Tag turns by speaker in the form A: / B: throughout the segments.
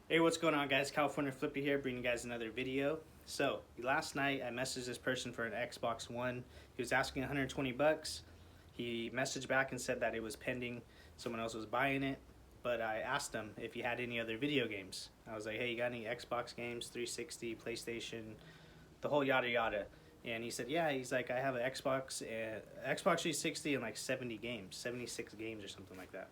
A: Hey, what's going on, guys? California Flippy here, bringing you guys another video. So, last night I messaged this person for an Xbox One. He was asking 120 bucks. He messaged back and said that it was pending, someone else was buying it. But I asked him if he had any other video games. I was like, hey, you got any Xbox games, 360, PlayStation, the whole yada yada. And he said, yeah. He's like, I have an Xbox 360 and like 70 games, 76 games or something like that.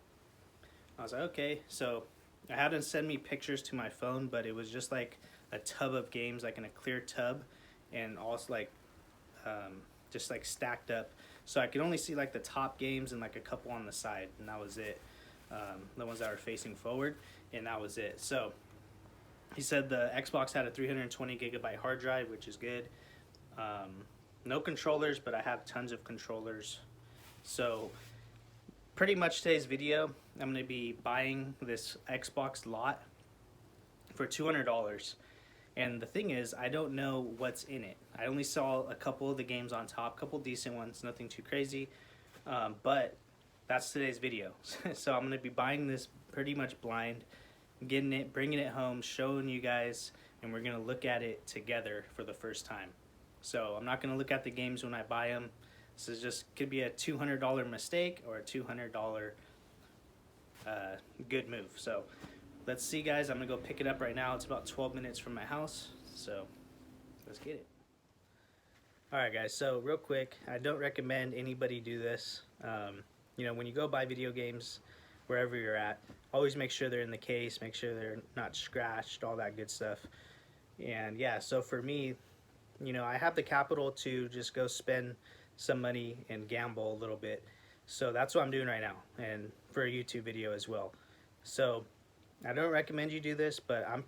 A: I was like, okay. So I had him send me pictures to my phone, but it was just like a tub of games, like in a clear tub, and also like just like stacked up. So I could only see like the top games and like a couple on the side, and that was it. The ones that were facing forward, and that was it. So he said the Xbox had a 320 gigabyte hard drive, which is good. No controllers, but I have tons of controllers. So pretty much today's video, I'm going to be buying this Xbox lot for $200. And the thing is, I don't know what's in it. I only saw a couple of the games on top, a couple decent ones, nothing too crazy. But that's today's video. So I'm going to be buying this pretty much blind, getting it, bringing it home, showing you guys, and we're going to look at it together for the first time. So I'm not going to look at the games when I buy them. This is just could be a $200 mistake or a $200 good move. So let's see, guys. I'm gonna go pick it up right now. It's about 12 minutes from my house, so let's get it. All right, guys. So real quick, I don't recommend anybody do this. When you go buy video games, wherever you're at, always make sure they're in the case. Make sure they're not scratched. All that good stuff. And yeah, so for me, I have the capital to just go spend some money and gamble a little bit. So that's what I'm doing right now, and for a YouTube video as well. So I don't recommend you do this, but I'm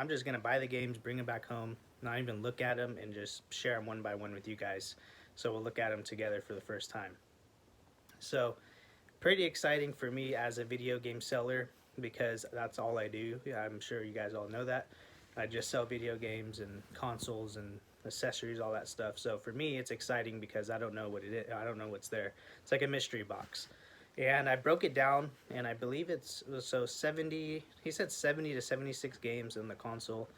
A: just gonna buy the games, bring them back home, not even look at them, and just share them one by one with you guys. So we'll look at them together for the first time. So pretty exciting for me as a video game seller, because that's all I do. Yeah, I'm sure you guys all know that. I just sell video games and consoles and accessories, all that stuff. So for me, it's exciting because I don't know what it is. I don't know what's there. It's like a mystery box. And I broke it down, and I believe it's 70. He said 70 to 76 games in the console.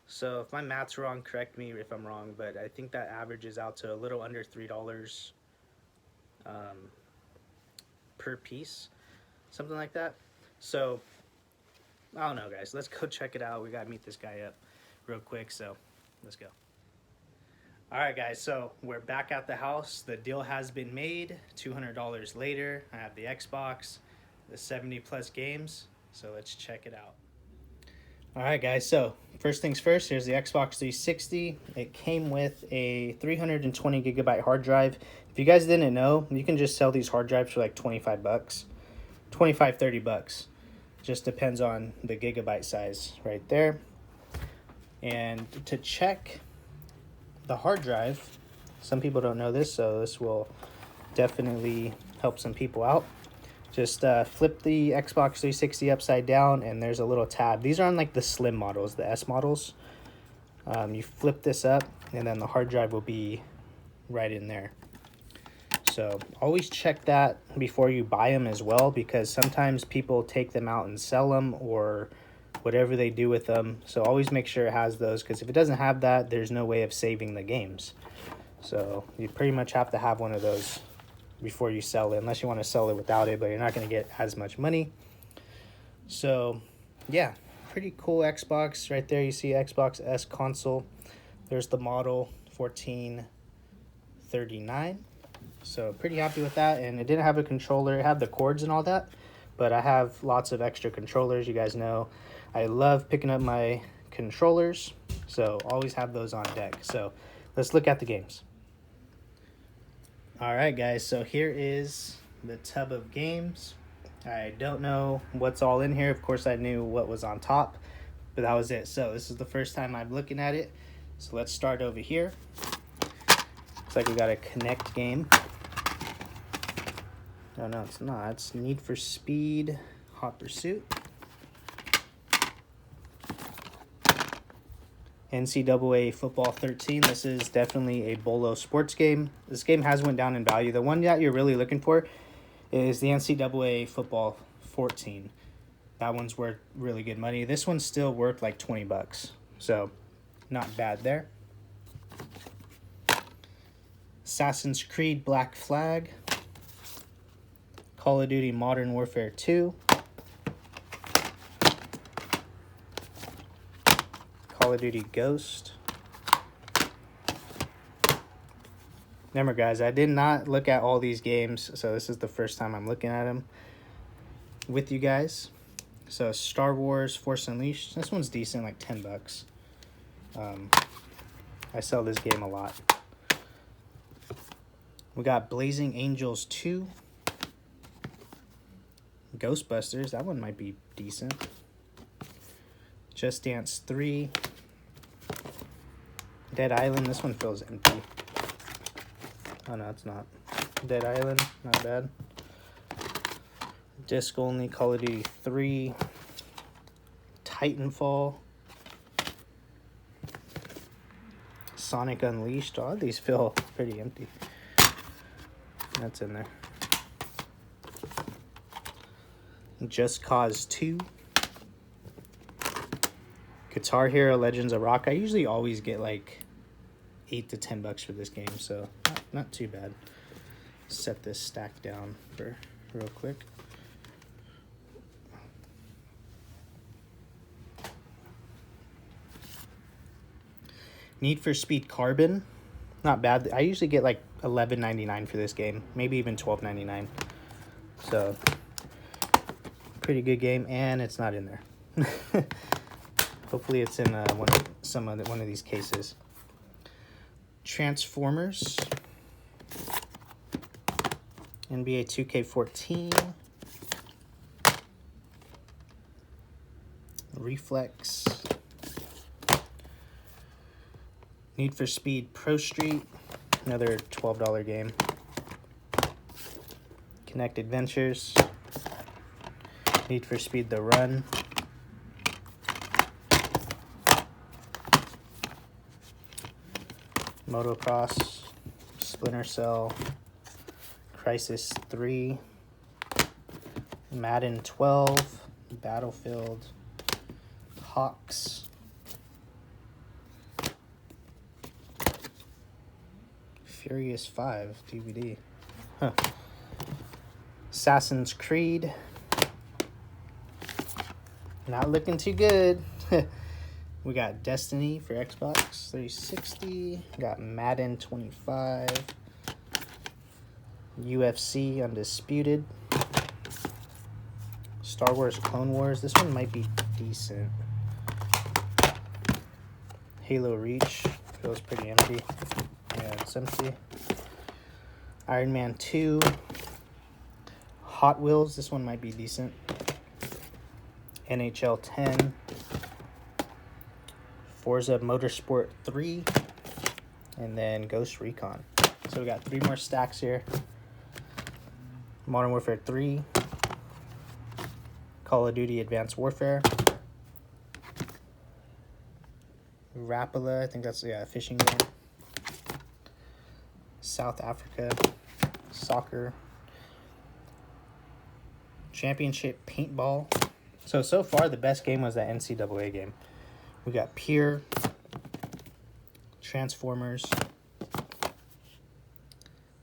A: So if my math's wrong, correct me if I'm wrong, but I think that averages out to a little under $3 per piece, something like that. So I don't know, guys. Let's go check it out. We gotta meet this guy up real quick. So let's go. All right, guys, so we're back at the house. The deal has been made. $200 later, I have the Xbox, the 70 plus games. So let's check it out. All right, guys, so first things first, here's the Xbox 360. It came with a 320 gigabyte hard drive. If you guys didn't know, you can just sell these hard drives for like 25 bucks, 25, 30 bucks. Just depends on the gigabyte size right there. And to check the hard drive, some people don't know this, so this will definitely help some people out. Just flip the Xbox 360 upside down, and there's a little tab. These are on like the slim models, the S models. You flip this up, and then the hard drive will be right in there. So always check that before you buy them as well, because sometimes people take them out and sell them or whatever they do with them. So always make sure it has those, because if it doesn't have that, there's no way of saving the games. So you pretty much have to have one of those before you sell it, unless you want to sell it without it, but you're not going to get as much money. So yeah, pretty cool Xbox right there. You see Xbox S console. There's the model 1439. So pretty happy with that. And it didn't have a controller. It had the cords and all that, but I have lots of extra controllers. You guys know I love picking up my controllers, so always have those on deck. So let's look at the games. All right, guys, so here is the tub of games. I don't know what's all in here. Of course, I knew what was on top, but that was it. So this is the first time I'm looking at it. So let's start over here. Looks like we got a Connect game. No, it's not. It's Need for Speed Hot Pursuit. NCAA Football 13. This is definitely a Bolo sports game. This game has went down in value. The one that you're really looking for is the NCAA Football 14. That one's worth really good money. This one's still worth like 20 bucks. So not bad there. Assassin's Creed Black Flag. Call of Duty Modern Warfare 2. Call of Duty Ghost. Remember, guys, I did not look at all these games, so this is the first time I'm looking at them with you guys. So Star Wars Force Unleashed. This one's decent, like 10 bucks. I sell this game a lot. We got Blazing Angels 2. Ghostbusters. That one might be decent. Just Dance 3. Dead Island. This one feels empty. Oh, no, it's not. Dead Island. Not bad. Disc only. Call of Duty 3. Titanfall. Sonic Unleashed. Oh, these feel pretty empty. That's in there. Just Cause 2. Guitar Hero Legends of Rock. I usually always get like 8 to 10 bucks for this game, so not too bad. Set this stack down for real quick. Need for Speed Carbon. Not bad. I usually get like $11.99 for this game, maybe even $12.99. So pretty good game, and it's not in there. Hopefully it's in one of these cases. Transformers. NBA 2K14. Reflex. Need for Speed Pro Street. Another $12 game. Connect Adventures. Need for Speed The Run. Motocross. Splinter Cell. Crisis 3. Madden 12. Battlefield. Hawks. Furious 5 DVD. Huh. Assassin's Creed. Not looking too good. We got Destiny for Xbox 360. Got Madden 25. UFC Undisputed. Star Wars Clone Wars. This one might be decent. Halo Reach. Feels pretty empty. Yeah, it's empty. Iron Man 2. Hot Wheels. This one might be decent. NHL 10. Forza Motorsport 3. And then Ghost Recon. So we got 3 more stacks here. Modern Warfare 3. Call of Duty Advanced Warfare. Rapala. I think that's a fishing game. South Africa. Soccer. Championship Paintball. So far the best game was that NCAA game. We got Pier. Transformers.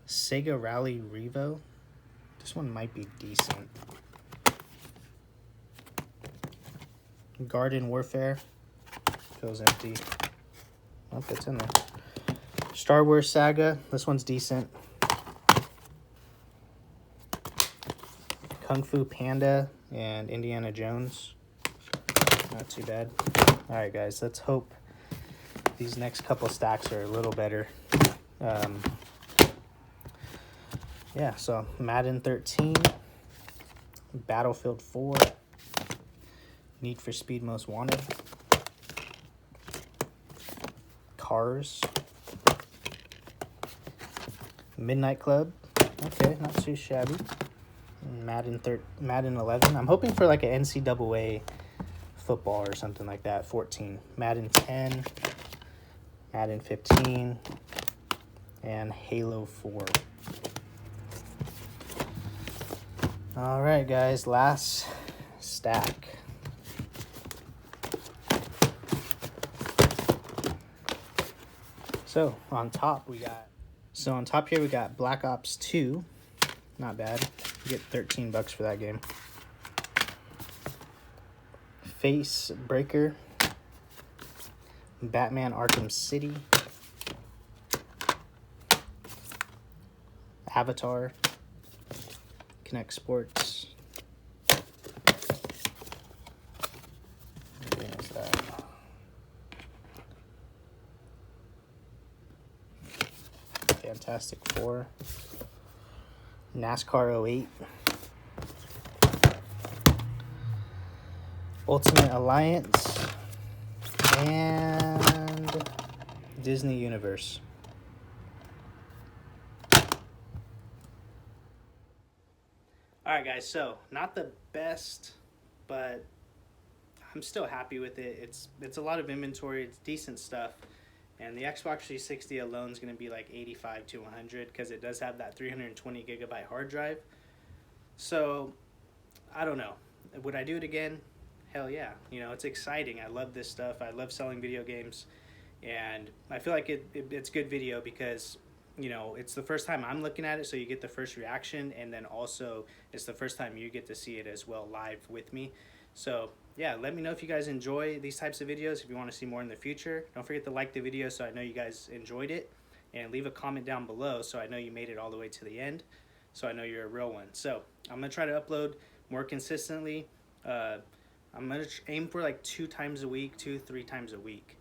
A: Sega Rally Revo. This one might be decent. Garden Warfare. Feels empty. Oh, it's in there. Star Wars Saga. This one's decent. Kung Fu Panda and Indiana Jones. Not too bad. Alright, guys. Let's hope these next couple stacks are a little better. Yeah, so Madden 13. Battlefield 4. Need for Speed Most Wanted. Cars. Midnight Club. Okay, not too shabby. Madden 11. I'm hoping for like an NCAA football or something like that. 14. Madden 10. Madden 15. And Halo 4. Alright, guys. Last stack. So on top here we got Black Ops 2. Not bad. You get 13 bucks for that game. Face Breaker. Batman Arkham City. Avatar. Connect Sports. What game is that? Fantastic Four. NASCAR 08. Ultimate Alliance. And Disney Universe. Alright guys, so not the best, but I'm still happy with it. It's a lot of inventory, it's decent stuff. And the Xbox 360 alone is going to be like 85 to 100 because it does have that 320 gigabyte hard drive. So, I don't know. Would I do it again? Hell yeah. You know, it's exciting. I love this stuff. I love selling video games. And I feel like it's good video because, you know, it's the first time I'm looking at it, so you get the first reaction. And then also, it's the first time you get to see it as well live with me. So, yeah, let me know if you guys enjoy these types of videos, if you want to see more in the future. Don't forget to like the video so I know you guys enjoyed it. And leave a comment down below so I know you made it all the way to the end. So I know you're a real one. So, I'm going to try to upload more consistently. I'm going to aim for like 2 times a week, 2-3 times a week.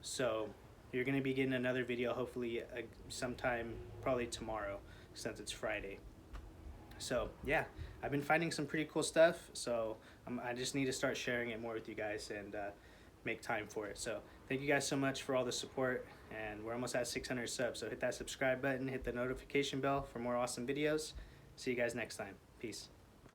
A: So, you're going to be getting another video hopefully sometime, probably tomorrow, since it's Friday. So, yeah, I've been finding some pretty cool stuff, so I just need to start sharing it more with you guys and make time for it. So, thank you guys so much for all the support, and we're almost at 600 subs, so hit that subscribe button, hit the notification bell for more awesome videos. See you guys next time. Peace.